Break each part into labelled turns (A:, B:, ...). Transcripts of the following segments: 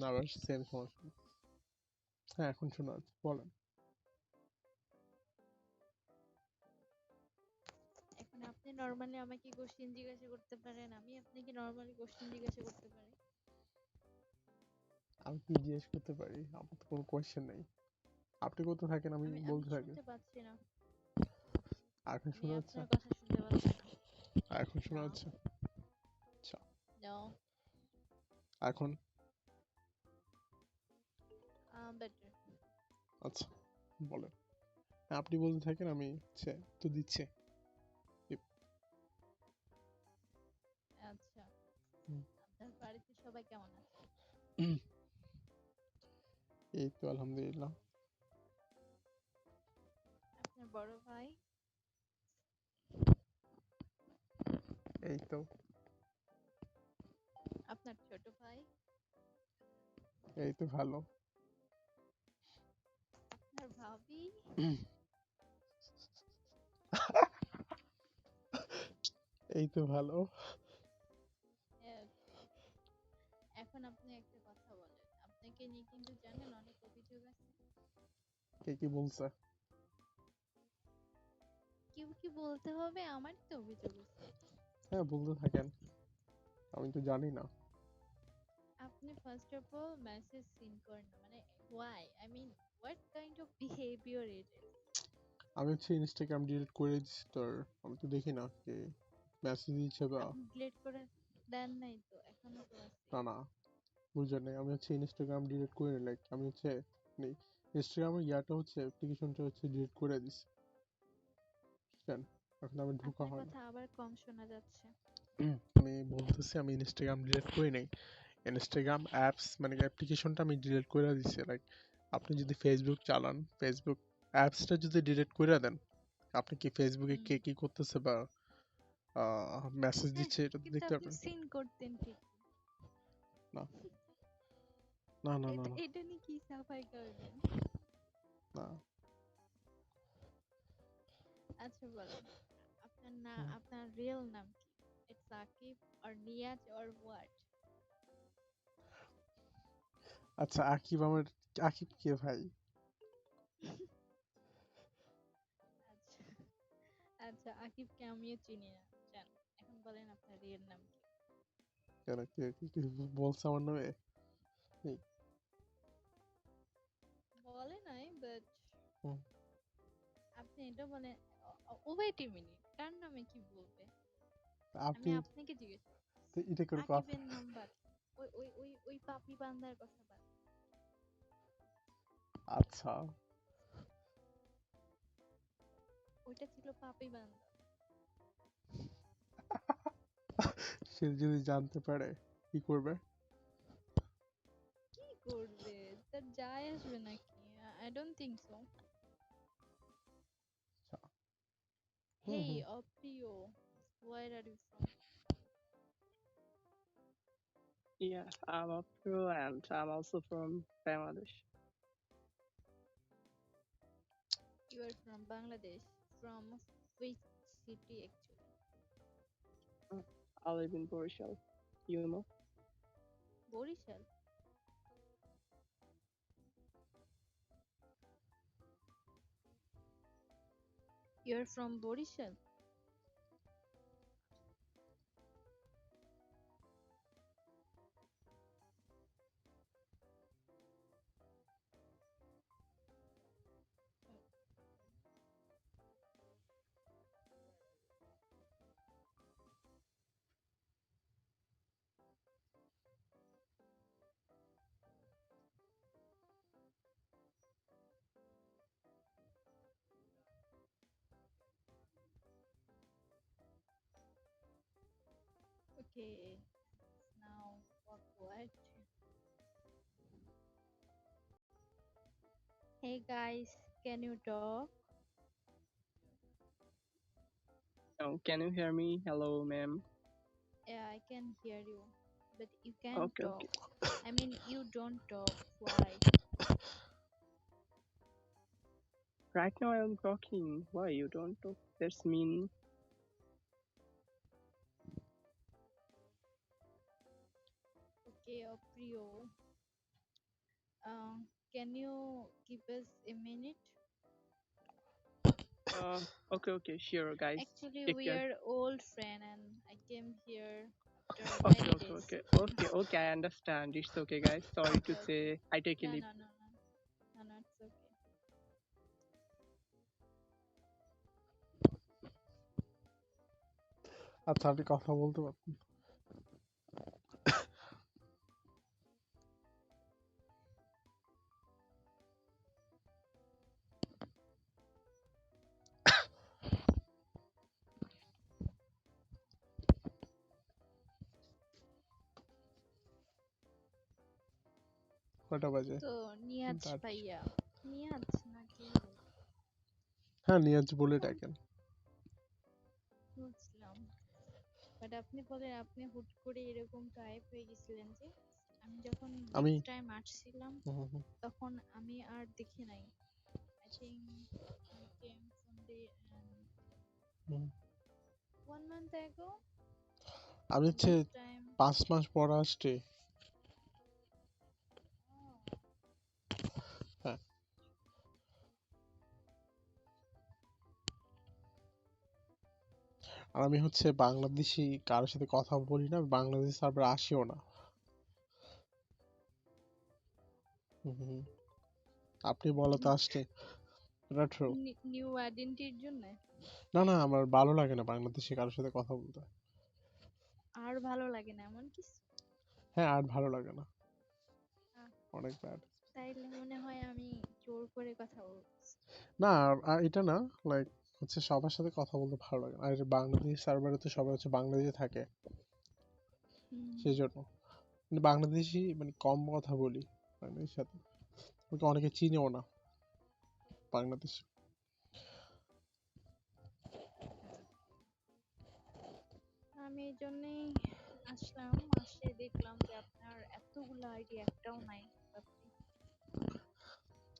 A: আবার সেম সমস্যা। হ্যাঁ, এখন শোনা যাচ্ছে, বলেন।
B: এখন আপনি নরমালি আমাকে কোশ্চেন জিজ্ঞাসা করতে পারেন, আমি আপনাকে নরমালি কোশ্চেন জিজ্ঞাসা করতে পারি।
A: আমি কি জিজ্ঞেস করতে পারি? আমার তো কোনো কোয়েশ্চেন নেই। আপনি কোথায় থাকেন আমি
B: আমি
A: বলতে থাকি।
B: শুনতে পাচ্ছি না।
A: এখন
B: আমি
A: শোনা যাচ্ছে?
B: আপনার কথা শুনতে পাচ্ছি না।
A: এখন শোনা
B: না।
A: যাচ্ছে? আচ্ছা,
B: No.
A: এখন?
B: Better.
A: আচ্ছা, বলেন। হ্যাঁ, আপনি বলতে থাকেন, আমি তো দিচ্ছি।
B: আচ্ছা।
A: হুম,
B: আপনার বাড়িতে সবাই কেমন আছে?
A: এই তো আলহামদুলিল্লাহ।
B: আপনার বড় ভাই?
A: এই তো।
B: আপনার ছোট ভাই?
A: এই তো ভালো।
B: আপনার ভাবি?
A: এই তো ভালো।
B: Okay. এখন আপনি একটা কথা বলেন। আপনাকে নিয়ে কিন্তু জানেন অনেক অভিযোগ আছে।
A: কে কি বলছে?
B: কেউ কি বলতে হবে? আমার তো অভিযোগ আছে।
A: হ্যাঁ, বলতে থাকেন, আমি তো জানি না।
B: আপনি first of all message seen করেন না, মানে why? I mean, what kind of behavior it is?
A: আমি ইনস্টাগ্রাম ডিলিট করে দিচ্ছি, তোর আমি তো দেখি না কে মেসেজ দিচ্ছে বা।
B: আপনি ডিলিট করে দেন নাই তো, এখনো তো আছে।
A: না না, বুঝলেন নাই, আমি ইনস্টাগ্রাম ডিলিট করে লাইক আমি ইনস্টাগ্রামের অ্যাপ্লিকেশনটা ডিলিট করে দিছি, বুঝলেন? এখন আমি ঢোকা
B: আপনার
A: হয় না।
B: কথা আবার কম শোনা যাচ্ছে।
A: আমি বলতেছি আমি ইনস্টাগ্রাম ডিলিট করি নাই। ইনস্টাগ্রাম অ্যাপস মানে অ্যাপ্লিকেশনটা আমি ডিলিট করে দিছি, লাইক আপনি যদি ফেসবুক চালান, ফেসবুক অ্যাপসটা যদি ডিলিট করে দেন, আপনি কি ফেসবুকে
B: হুম।
A: কে কি করতেছে বা মেসেজ
B: হ্যাঁ,
A: দিচ্ছে এটা তো
B: কিন্তু
A: দেখতে
B: আপনি
A: পারবেন।
B: সিন করতেন ঠিক।
A: না না না না
B: এটা
A: না
B: এটা নিয়ে কি সাফাই করবেন?
A: না।
B: আচ্ছা বলেন,
A: হুম।
B: আপনার রিয়েল নাম কি? It's Sakib or Niaz or what?
A: আচ্ছা, আকিব কে ভাই?
B: আচ্ছা। আচ্ছা, আকিবকে আমিও চিনি না। জান। এখন বলেন আপনার রিয়েল নাম কি?
A: কেন, কে কি কি বলছে আমার নামে? এই,
B: বলে নাই, বাট
A: হুম,
B: আপনি এটা বলেন। ওয়েট এ মিনিট, কার নামে কি বলবে? আমি
A: আপনি
B: আপনাকে জিজ্ঞেস করছি।
A: তো এটা করে কথা।
B: আকিবের নাম বাদ। ওই পাপি বান্দার কথা বাদ।
A: আচ্ছা,
B: ওইটা ছিল পাপি বান্দা।
A: সে যদি জানতে পারে কি করবে?
B: কি করবে? তার যায় আসবে নাকি? I don't think so.
A: আচ্ছা, হুম হুম।
B: Hey, Oprio, where are you from?
C: Yeah, I'm a pro and I'm also from Bangladesh.
B: You are from Bangladesh. From which city actually?
C: Uh, I live in Borishal. You know?
B: Borishal. You are from Borishal. Okay. Now what? Hey guys, can you talk?
C: Oh, can you hear me? Hello, ma'am.
B: Yeah, I can hear you, but you can
C: Okay,
B: talk.
C: okay.
B: I mean, you don't talk. Why?
C: Right now I'm talking. Why you don't talk? That's mean.
B: Okay, Oprio. Uh, can you give us a minute?
C: Okay, sure, guys.
B: Actually,
C: Take
B: we
C: care.
B: are old friend, and I came here after
C: Okay,
B: many
C: okay,
B: days.
C: okay, okay. I understand. It's okay, guys. Sorry to
B: Okay, okay.
C: say, I take a
B: Yeah,
C: leave.
B: no, no, no, no, no, it's okay.
A: আচ্ছা, আপনি কথা বলতে পারতেন। কয়টা বাজে?
B: তো নিয়াজ
A: 3:30।
B: ভাইয়া, নিয়াজ নাকি
A: হ্যাঁ, নিয়াজ বলে ডাকেন।
B: বুঝলাম, বাট আপনি বলেন আপনি হুট করে এরকম গায়েব হয়ে গেছিলেন যে আমি যখন
A: আমি
B: নেক্সট টাইম আসছিলাম
A: হুম, হুম, হুম,
B: তখন আমি আর দেখি নাই। I think I came from the
A: hmm.
B: 1 month ago
A: আমি
B: and
A: হচ্ছে
B: that time
A: 5 মাস পর আসছি।
B: oh,
A: হ্যাঁ, আর আমি হচ্ছে বাংলাদেশি কারোর সাথে কথা বলি না, বাংলাদেশ সার্ভারে আসিও না। হুম, হুম, হুম। আপনি বলাতে আসছে, এটা ট্রু।
B: নিউ আইডেন্টিটির জন্য
A: না না, আমার ভালো লাগে না বাংলাদেশি কারোর সাথে কথা বলতে।
B: আর ভালো লাগে না এমন কিছু?
A: হ্যাঁ, আর ভালো লাগে না,
B: আহ,
A: অনেক ব্যাড।
B: তাইলে মনে হয় আমি জোর করে কথা বলছি।
A: না, আর এটা না, লাইক হচ্ছে সবার সাথে কথা বলতে ভালো লাগে না। আর বাংলাদেশ সার্ভারে তো সবাই হচ্ছে বাংলাদেশে থাকে,
B: হুম,
A: সেই জন্য মানে বাংলাদেশি মানে কম কথা বলি বাংলাদেশের সাথে। আমাকে অনেকে চিনেও না বাংলাদেশ।
B: আমি এই জন্যই আসলাম, আসে দেখলাম যে আপনার এতগুলো আইডি একটাও নাই। ভাবছি,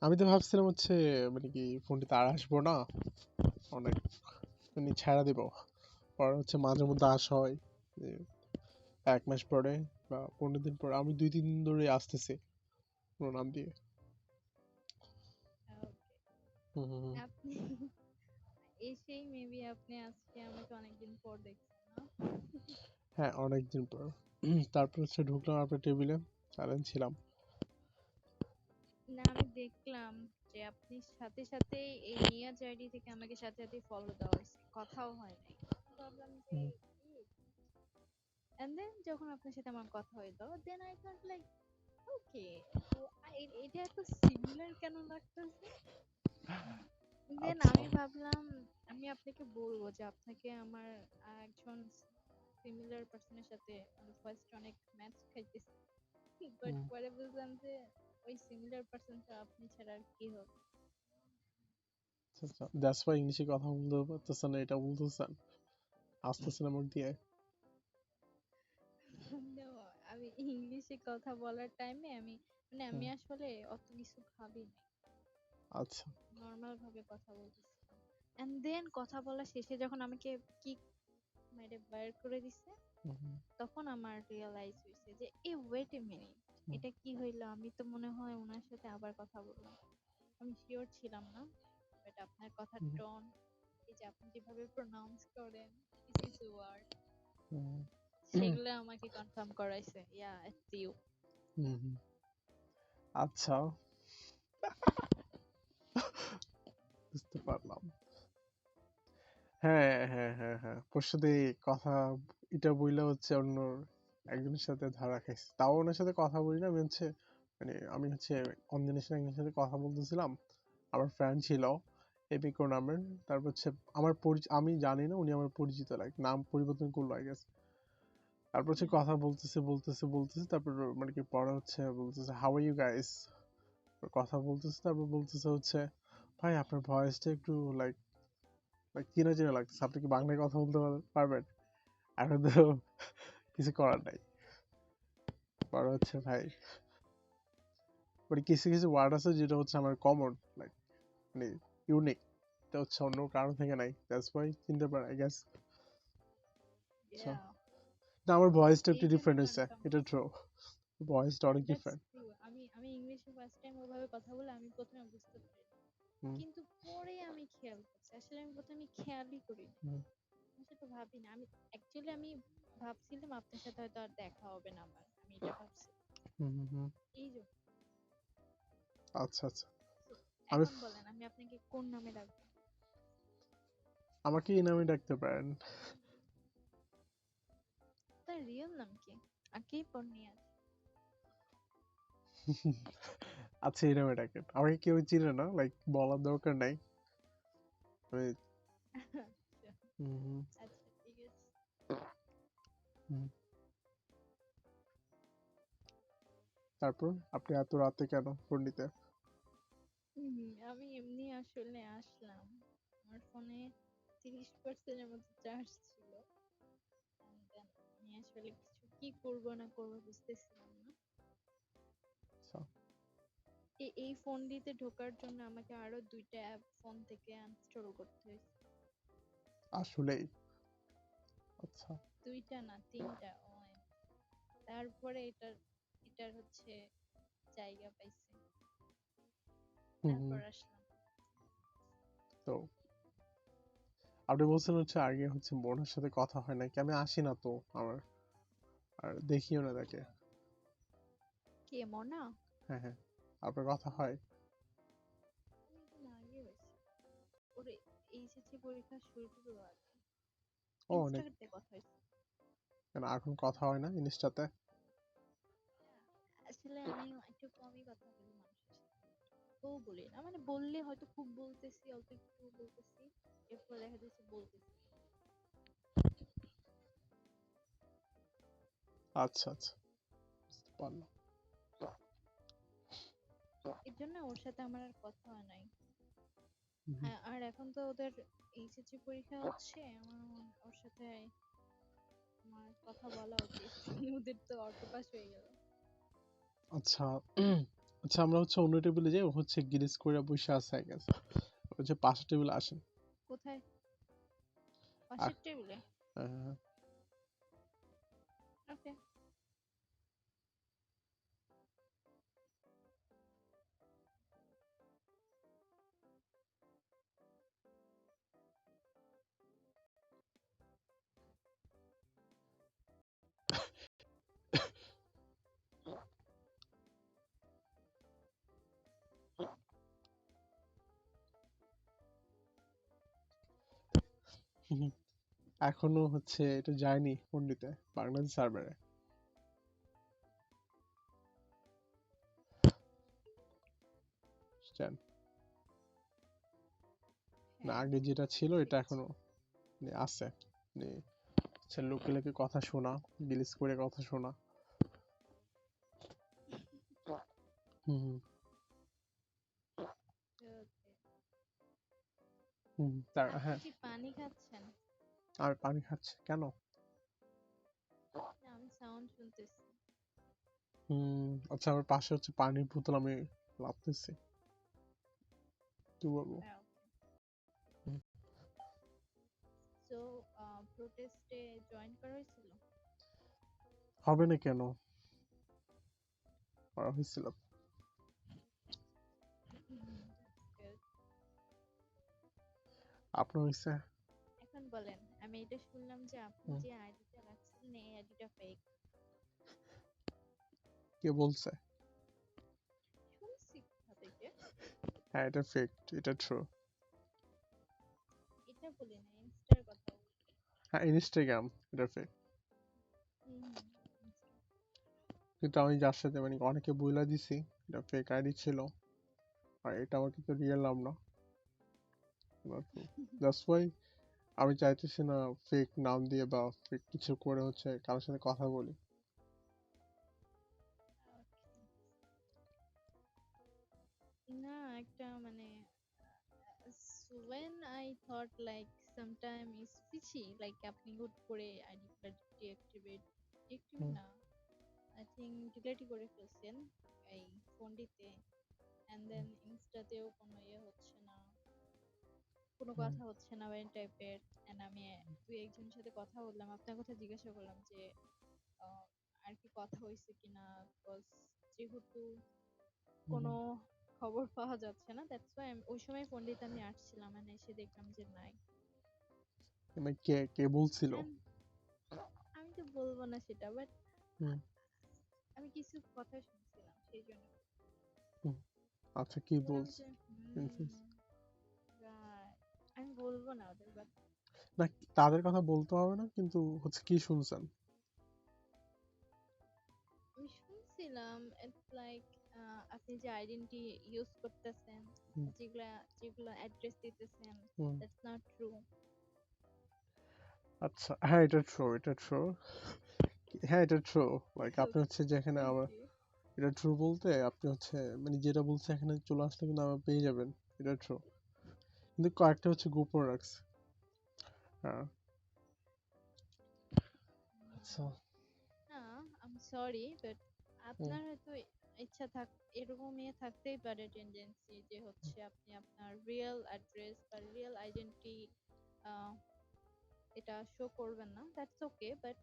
A: আমি তো ভাবছিলাম হচ্ছে মানে কি ফোনটিতে আর আসবো না, অনেক মানে ছেড়ে দিব। পরে হচ্ছে মাঝে মধ্যে আসা হয়, যে 1 মাস পরে বা 15 দিন পরে। আমি 2-3 দিন ধরে আসতেছি পুরো নাম দিয়ে।
B: ওকে,
A: হুম, হুম, হুম।
B: আপনি এসেই মেবি আপনি আজকে আমাকে অনেকদিন পর দেখছেন না?
A: হ্যাঁ, অনেকদিন পর। তারপর হচ্ছে ঢুকলাম আপনার টেবিলে, সাইলেন্ট ছিলাম।
B: না, আমি দেখলাম যে আপনি সাথে সাথে এই নিয়াজ আইডি থেকে আমাকে সাথে সাথে ফলো দেওয়া হয়েছে, কথাও হয় নাই। আমি ভাবলাম যে
A: হুম,
B: কি, এন্ড দেন যখন আপনার সাথে আমার কথা হইলো then I thought like okay, এটা এত সিমিলার কেন লাগতেছে। দেন
A: আচ্ছা।
B: আমি ভাবলাম আমি আপনাকে বলবো যে আপনাকে আমার একজন সিমিলার পার্সনের সাথে ফার্স্ট অনেক ম্যাচ খাইতেছে, বাট
A: হুম,
B: পরে বুঝলাম যে ওই সিমিলার পার্সনটা আপনি ছাড়া আর কি হবে।
A: আচ্ছা, আচ্ছা। দ্যাটস ওয়াই ইংলিশে কথা বলতে পারতেছেন না, এটা বলতেছেন, আসতেছেন আমার দিয়ে।
B: No, আমি ইংলিশে কথা বলার টাইমে আমি
A: হুম,
B: আসলে অত কিছু ভাবি নাই,
A: আচ্ছা।
B: নর্মাল ভাবে কথা বলতেছিলাম। এন্ড দেন কথা বলা শেষে যখন আমাকে কিক মেরে বের করে দিছে
A: হুম, হুম,
B: তখন আমার রিয়েলাইজ হয়েছে যে ওয়েট এ মিনিট,
A: হুম,
B: এটা কি হইলো, আমি তো মনে হয় ওনার সাথে আবার কথা বললাম। আমি শিওর ছিলাম না, বাট আপনার কথার
A: হুম,
B: টোন, এই যে আপনি যেভাবে প্রোনাউন্স করেন কিছু কিছু ওয়ার্ড,
A: হুম,
B: সেগুলো আমাকে কনফার্ম করাইছে ইয়া ইটস ইউ।
A: হুম, হুম। আচ্ছা, বুঝতে পারলাম। হ্যাঁ, হ্যাঁ, হ্যাঁ, হ্যাঁ, পরশুতে কথা এটা বইলা হচ্ছে অন্য একজনের সাথে ধরা খাইছি। তাও ওনার সাথে কথা বলি না। আমি হচ্ছে অঞ্জনের সাথে একজনের সাথে কথা বলতেছিলাম। আমার ফ্রেন্ড ছিল এপিকো নামের। তারপর হচ্ছে আমি জানি না, উনি আমার পরিচিত, লাইক নাম পরিবর্তন করলো আই গেস। তারপর হচ্ছে
B: হুম,
A: কথা বলতেছে, তারপর মানে কি পরে হচ্ছে বলতেছে হাউ আর ইউ গাইস, কথা বলতেছে, তারপর বলতেছে হচ্ছে ভাই আপনার ভয়েসটা একটু লাইক লাইক চেনা চেনা লাগতেছে, আপনি কি বাংলায় কথা বলতে পারবেন? এখন তো কিছু করার নাই। পরে হচ্ছে ভাই মানে কিছু কিছু ওয়ার্ড আছে যেটা হচ্ছে আমার কমন, লাইক মানে ইউনিক, এটা হচ্ছে অন্য কারো থেকে নাই, দ্যাটস ওয়াই চিনতে পারে আই গেস।
B: ইয়া,
A: না, আমার ভয়েসটা একটু
B: এই জন্য
A: ডিফারেন্ট হয়েছে,
B: কনফার্ম
A: এটা
B: করছি।
A: ট্রু। ভয়েসটা অনেক
B: দ্যাটস
A: ডিফারেন্ট।
B: ট্রু। আমি আমি ইংলিশে ফার্স্ট টাইম ওভাবে কথা বলে আমি প্রথমে বুঝতে পারি
A: হুম।
B: কিন্তু পরে আমি খেয়াল করছি আসলে আমি প্রথমে খেয়ালই করি
A: হুম।
B: আমি সেটা ভাবি না আমি অ্যাকচুয়ালি আমি ভাবছিলাম আপনার সাথে হয়তো আর দেখা হবে না আমার আমি এটা ভাবছি
A: হুম।
B: এই যে
A: আচ্ছা আচ্ছা।
B: তো
A: আমি
B: এখন বলেন আমি আপনাকে কোন নামে ডাকবো
A: আমাকে এই নামে ডাকতে পারেন।
B: তার রিয়েল নাম কি আকিব পর্নিয়া
A: আচ্ছা এই নামে ডাকেন, আমাকে কেউ চিনে না, লাইক বলার দরকার নাই। আমি- হুম।
B: আচ্ছা ঠিক আছে
A: হুম। তারপর আপনি এত রাতে কেন ফোন নিতে?
B: আমি এমনি আসলে আসলাম আমার ফোনে 30% মতো চার্জ ছিল and then আমি আসলে কিছু কি করব না করব বুঝতেছিলাম না
A: আচ্ছা।
B: এই ফোন দিতে ঢোকার জন্য আমাকে আরো 2টা অ্যাপ ফোন থেকে আনইনস্টল করতে হয়েছে
A: আসলেই? আচ্ছা।
B: 2টা না 3টা তারপরে এটার হচ্ছে জায়গা পাইছে
A: হুম।
B: তারপর আসলাম
A: তো আপনি বলছেন হচ্ছে আগে হচ্ছে বোনের সাথে কথা হয় নাকি, আমি আসি না তো আমার, আর দেখিও না তাকে।
B: কে মনা
A: হ্যাঁ হ্যাঁ, আপনার কথা হয়?
B: অনেকদিন আগে হয়েছে ওরে এইচএসসি পরীক্ষা শুরু শুরু আগে
A: ও অনেক।
B: ইনস্টাতে কথা হয়েছে
A: কেন এখন কথা হয় না ইনস্টাতে?
B: আসলে আমি একটু কমই কথা বলি মানুষের সাথে ও বলি না মানে বললে হয়তো খুব বলতেছি অল্প একটু বলতেছি এরপর দেখা যাচ্ছে বলতেছি
A: আচ্ছা আচ্ছা, বুঝতে পারলাম।
B: এর জন্য ওর সাথে আমার আর কথা হয় নাই
A: হুম।
B: আর এখন তো ওদের এইচএসসি পরীক্ষা হচ্ছে আমার ওর সাথে আমার কথা বলা উচিত ওদের তো অটো পাস হয়ে গেল
A: আচ্ছা। আচ্ছা আমরা হচ্ছে অন্য টেবিলে যাই, ও হচ্ছে গিরিস করে বসে আছে আই গেস, হচ্ছে পাশের টেবিলে আসেন।
B: কোথায়
A: আহ,
B: পাশের টেবিলে
A: আহ,
B: ওকে
A: হুম। এখনো হচ্ছে এটা যায়নি পন্ডিতে, বাংলাদেশ সার্ভারে। বুঝছেন? না
B: হ্যাঁ
A: আগে যেটা ছিল এটা
B: দেখছি
A: এখনো আছে। মানে হচ্ছে লোকে লোকে কথা শোনা, গিলিস করে কথা শোনা। হুম।
B: Okay.
A: হুম। তার
B: আপনি
A: হ্যাঁ,
B: কি পানি খাচ্ছেন
A: আমি পানি খাচ্ছি কেন?
B: না, আমি সাউন্ড শুনতেছি
A: আচ্ছা আমার পাশে হচ্ছে পানির বোতল, আমি ভাবতেছি কি বলবো। হুম।
B: সো প্রোটেস্টে জয়েন করা হয়েছিল
A: হবে না কেন, করা হয়েছিল।
B: Good.
A: আপনার হয়েছে?
B: এখন বলেন আমি এটা শুনলাম যে আপনি
A: হুম।
B: যে আইডিটা রাখছিলেন এই আইডিটা ফেক
A: কে বলছে?
B: শুনছি কোথা থেকে
A: হ্যাঁ এটা ফেক, এটা ট্রু।
B: এটা বলি না ইনস্টার কথা বলি
A: হ্যাঁ ইনস্টাগ্রাম এটা ফেক।
B: হুম
A: কিন্তু আমি যার সাথে মানে অনেকে বইলা দিছি এটা ফেক আইডি ছিল, আর এটা আমার কিন্তু রিয়েল নাম না। দ্যাটস ওয়াই আমি চাইতেছি না ফেক নাম দিয়ে বা ফেক কিছু করে হচ্ছে কারোর সাথে কথা বলি।
B: না একটা মানে when I thought like sometime is fishy like আপনি হুট করে আইডিটা ডিএক্টিভেট
A: হুম।
B: না I think ডিলেটই করে ফেলছেন এই ফোনটিতে and then ইনস্টাতেও কোনো ইয়ে হচ্ছে না কোনো
A: হুম।
B: কথা হচ্ছে না ওই টাইপের and আমি দুই একজনের সাথে কথা বললাম আপনার কথা জিজ্ঞাসা করলাম যে আহ, আর কি কথা হয়েছে কিনা বিকজ যেহেতু কোনো খবর পাওয়া যাচ্ছে না। দ্যাটস ওয়াই ওই সময় ফোন দিতে আমি আসছিলাম and এসে দেখলাম যে নাই।
A: মানে কে কে বলছিল?
B: And আমি তো বলবো না সেটা, বাট
A: হুম,
B: আমি কিছু কথা শুনছিলাম সেই জন্য
A: হুম। আচ্ছা, কি
B: বললাম
A: বলছে?
B: যে
A: Influence?
B: right. আমি বলবো না ওদের, বাট
A: না, তাদের কথা বলতে হবে না, কিন্তু হচ্ছে কি শুনছেন?
B: আমি শুনছিলাম ইটস লাইক আপনি যে আইডেন্টি ইউজ করতেছেন,
A: হুম,
B: যেগুলা যেগুলো অ্যাড্রেস দিতেছেন,
A: হুম।
B: That's not true.
A: আচ্ছা, হ্যাঁ, এটা ট্রু, এটা ট্রু। হ্যাঁ, এটা ট্রু। লাইক আপনি হচ্ছে যেখানে
B: থ্যাংক
A: আবার,
B: ইউ।
A: এটা ট্রু বলতে আপনি হচ্ছে মানে যেটা বলছে এখানে চলে আসলে কিন্তু আবার পেয়ে যাবেন। এটা ট্রু। কিন্তু কয়েকটা হচ্ছে গোপন রাখছে। হ্যাঁ। আচ্ছা।
B: না, আম সরি, বাট
A: হুম,
B: আপনার হয়তো ইচ্ছা থাক, এরকম ইয়ে থাকতেই পারে টেন্ডেন্সি যে হচ্ছে আপনি আপনার রিয়েল অ্যাড্রেস বা রিয়েল আইডেন্টি এটা শো করবেন না, দ্যাটস ওকে। বাট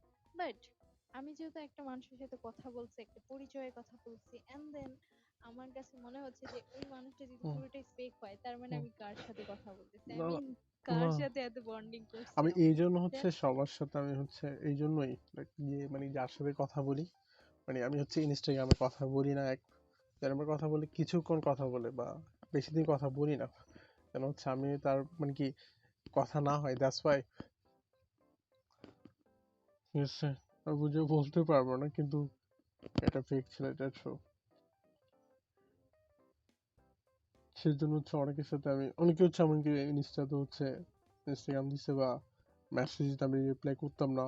B: আমি যেহেতু একটা মানুষের সাথে কথা বলছি, একটা পরিচয়ে কথা বলছি, এন্ড দেন আমার কাছে মনে হচ্ছে যে ওই মানুষটা যদি
A: হুম,
B: পুরোটাই ফেক হয়, তার মানে
A: হুম।
B: আমি কার সাথে কথা বলতেছি, আই
A: না,
B: মিন কার
A: না,
B: সাথে এত বন্ডিং করছি
A: আমি এই
B: আমি।
A: জন্য হচ্ছে
B: That's
A: সবার সাথে আমি হচ্ছে এই জন্যই like যে মানে যার সাথে কথা বলি, মানে আমি হচ্ছে ইনস্টাগ্রামে কথা বলি না, এক যার আমার কথা বলি কিছুক্ষণ কথা বলে বা বেশি দিন কথা বলি না, কেন হচ্ছে আমি তার মানে কি কথা না হয়, দ্যাটস ওয়াই। ঠিক আছে, আমি বুঝে বলতে পারবো না, কিন্তু এটা ফেক ছিল, এটা ট্রু। সেই জন্য হচ্ছে অনেকের সাথে আমি, অনেকে হচ্ছে আমাকে ইনস্টাতে হচ্ছে ইনস্টাগ্রাম দিছে বা মেসেজ দিতে আমি রিপ্লাই করতাম না,